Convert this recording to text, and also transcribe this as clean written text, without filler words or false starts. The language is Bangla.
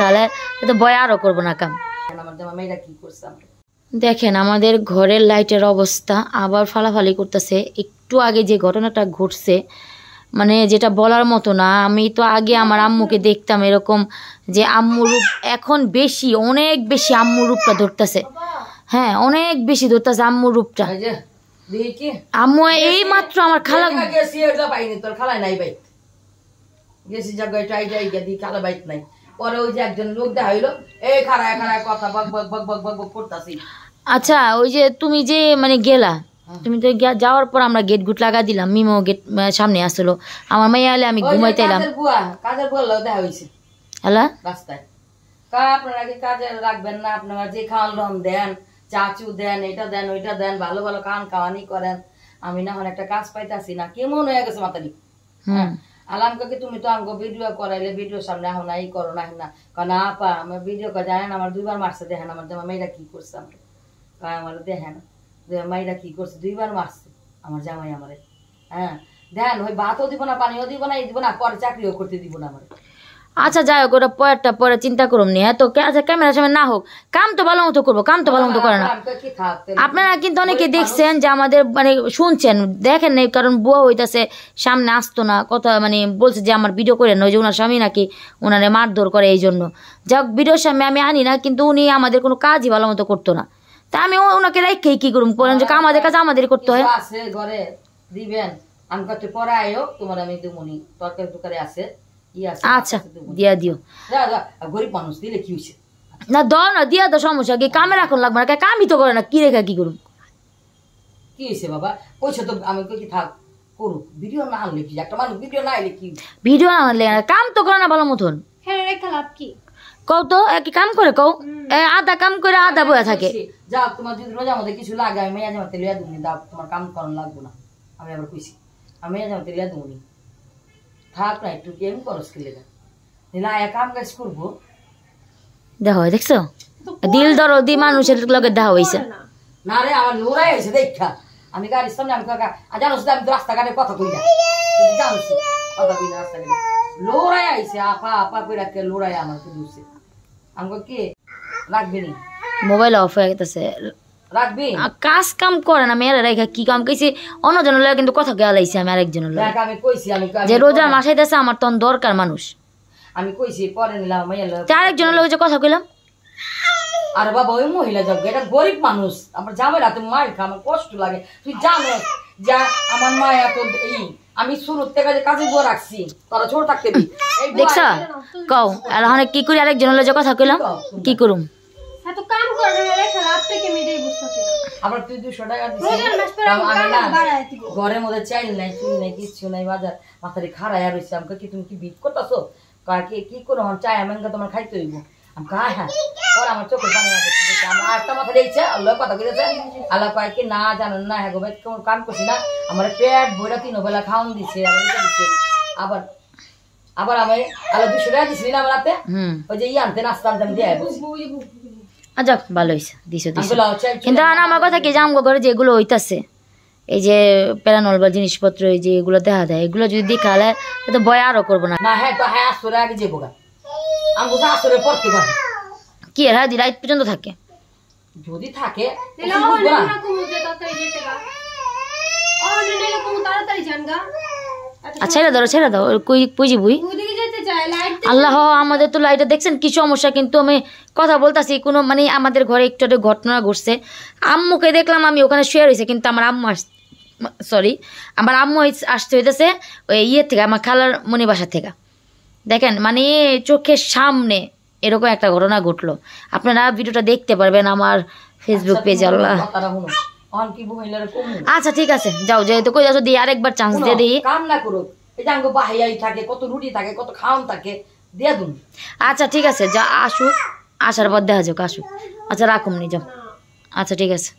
দেখালে তো ভয় আরো করবো না কাম। দেখেন আমাদের ঘরের লাইটের অবস্থা আবার ফালাফালি করতেছে। একটু আগে যে ঘটনাটা ঘটছে মানে যেটা বলার মতো না। আমি তো আগে আমার আম্মুকে দেখতাম এরকম যে আম্মু রূপ এখন বেশি অনেক বেশি আম্মু রূপটা ধরতেছে। হ্যাঁ অনেক বেশি ধরতেছে আম্মু রূপটা। আম্মু এই মাত্র আমার খালা পরে ওই যে একজন লোক দেখা হইলো এই খাড়ায় খাড়ায় কথা বক বক বক বক বক বক করতেছি। আচ্ছা ওই যে তুমি যে মানে গেলা তুমি তো যাওয়ার পর আমরা গেট গুট লাগা দিলাম মিমো গেট সামনে আসলো আমার মাইয়া এলে আমি ঘুমাইতে এলাম কাজের বুয়া দেখা হয়েছে হ্যালা রাস্তায়। আপনারা কি কাজে রাখবেন না? আপনারা যে খাওয়ান রম দেন চাচু দেন এটা দেন ওইটা দেন ভালো ভালো খান খাওয়ানি করেন। আমি না হলে একটা কাজ পাইতাছি না কেমন হয়ে গেছে মাতারি। আলামকে তুমি তো আমাকে ভিডিও করাইলে ভিডিওর সামনে এখন এই করো না না কারণ আপা আমার ভিডিও করে জানেন আমার 2 বার মারছে দেখেন আমার জামা মেয়েরা কি করছে আমাকে আমার দেখেন মেয়েরা কি করছে 2 বার মারছে আমার জামাই আমারে। হ্যাঁ দেখেন ওই ভাতও দিব না পানিও দিব না এই দিব না পরে চাকরিও করতে দিব না আমার। আচ্ছা যাই হোক ওটা পরেরটা পরে চিন্তা করুন নি। হ্যাঁ তো আচ্ছা ক্যামেরার সামনে না হোক কাম তো ভালো মতো করবো কাম তো ভালো মতো করে না। আপনারা কিন্তু অনেকে দেখছেন যে আমাদের মানে শুনছেন দেখেন নাই কারণ বুয়া হইতাছে সামনে আসতো না কথা মানে বলছে যে আমার ভিডিও করে নয় যে ওনার স্বামী নাকি ওনারে মারধর করে এই জন্য। যাক ভিডিওর সামনে আমি আনি না কিন্তু উনি আমাদের কোনো কাজই ভালো মতো করতো না। তা আমি ওনাকে রেখেই কি করুন বলেন যে আমাদের কাজ আমাদেরই করতে হয়। ঘরে দিবেন আমি কত পরে আয়ো তোমার আমি দুমনি তরকারি টুকারি আছে আচ্ছা দিয়া দিও গরিব মানুষ দিলে কি হয়েছে না দাও না দিয়া তো সমস্যা কি কামে রাখুন লাগবে না কামই তো করে না কি রেখা কি করুন কি হয়েছে বাবা কইছো তো আমি কি থাক করুক ভিডিও না আনলে কি একটা মানুষ ভিডিও না আনলে কি ভিডিও না আনলে কাম তো করে না ভালো মতন হ্যাঁ রেখা লাভ কি কও তো একই কাম করে কও আধা কাম করে আধা বয়া থাকে। যাও তোমার যদি রোজার মধ্যে কিছু লাগে আমি মেয়া জামাতে লিয়া দুনি দাও তোমার কাম করানো লাগবো না আমি আবার কইছি আমি মেয়া জামাতে লিয়া দুনি থাক না একটু কেম করস কি লেগা নিলা এক কাম কাজ করবো দেখো দেখছো দিল দরদি মানুষের লগে দেখা হইছে না রে আমার লোড়াই হয়েছে দেখা আমি গাড়ির সামনে আমি জানোস আমি তো রাস্তাঘাটে কথা কই না জানোস কথা কই না রাস্তাঘাটে লোড়াই আইছে আপা আপা কই রাখে লোড়াই আমাকে দুসে আমাকে কি রাখবি নি মোবাইল অফ হয়ে গেছে রাখবি কাজ কাম করে না মেয়েরা রেখা কি কাম কইছে অন্যজন লগে কিন্তু কথা গেলাইছে আমি আরেকজনের লগে আমি কইছি আমি যে রোজার মাসে দেশে আমার তখন দরকার মানুষ আমি কইছি পরে নিলাম মাইয়া লগে আরেকজনের লগে যে কথা কইলাম আর বাবা ওই মহিলা যোগ্য এটা গরিব মানুষ আমার জামাই রাতে মায়ের খা আমার কষ্ট লাগে তুই জানো যা আমার মা এত এই আমি শুরু থেকে যে কাজে বউ রাখছি তোরা ছোট থাকতে দেখছ কও আর অনেক কি করি আরেকজনের লগে কথা কইলাম কি করুম এত কাম করে রেখা লাভ থেকে মেয়েটাই বুঝতাছি না আবার তুই 200 টাকা দিছিস ঘরের মধ্যে চাইল নাই চুল নাই কিছু নাই বাজার মাথারে খাড়ায় আর হইছে আমাকে কি তুমি কি বিট করতেছো কাকে কি করো আমার চাই আমি তোমার খাইতে হইব আমি খাই হ্যাঁ পরে আমার চোখের পানি আসছে আমার একটা মাথা দিয়েছে আল্লাহ কথা কইতেছে আল্লাহ কয় কি না জানেন না হ্যাঁ গো ভাই কোন কাম করছি না আমার পেট ভরে 3 বেলা খাওয়ান দিছে আবার এটা দিছে আবার আবার আমি আল্লাহ 200 টাকা দিছিলি না রাতে ওই যে আনতে নাস্তা আনতে দিয়ে আচ্ছা ভালো হইছে দিছো কিন্তু আমার কথা কি জামগো ঘরে যেগুলো হইতাছে এই যে প্যারানর্মাল জিনিসপত্র এই যে এগুলো দেখা দেয় এগুলো যদি দেখালে তো ভয় আরো করবো না না হ্যাঁ তো হ্যাঁ আসরে আগে যাবো গা আমি আসরে পড়তে পারি কি এর হাদি রাত পর্যন্ত থাকে যদি থাকে ছেড়ে দাও পুঁজি বুই আল্লাহ আমাদের তো লাইটে দেখছেন কি সমস্যা কিন্তু আমি কথা বলতেছি কোনো মানে আমাদের ঘরে একটু একটা ঘটনা ঘটছে আম্মুকে দেখলাম আমি ওখানে শুয়ে রয়েছে কিন্তু আমার আম্মু আমার আম্মু আসতে হইতেছে ওই ইয়ের থেকে আমার খালার মনি বাসা থেকে দেখেন মানে চোখের সামনে এরকম একটা ঘটনা ঘটলো আপনারা ভিডিওটা দেখতে পারবেন আমার ফেসবুক পেজে আল্লাহ আচ্ছা ঠিক আছে যাও যেহেতু কই যাচ্ছ দিয়ে আরেকবার চান্স দিয়ে দিই কাম না করো এই যে আঙ্গো বাহিয়াই থাকে কত রুটি থাকে কত খাওয়ান থাকে দিয়া দুন আচ্ছা ঠিক আছে যা আসুক আসার পর দেখা যাক আসুক আচ্ছা রাখুন নি যাও আচ্ছা ঠিক আছে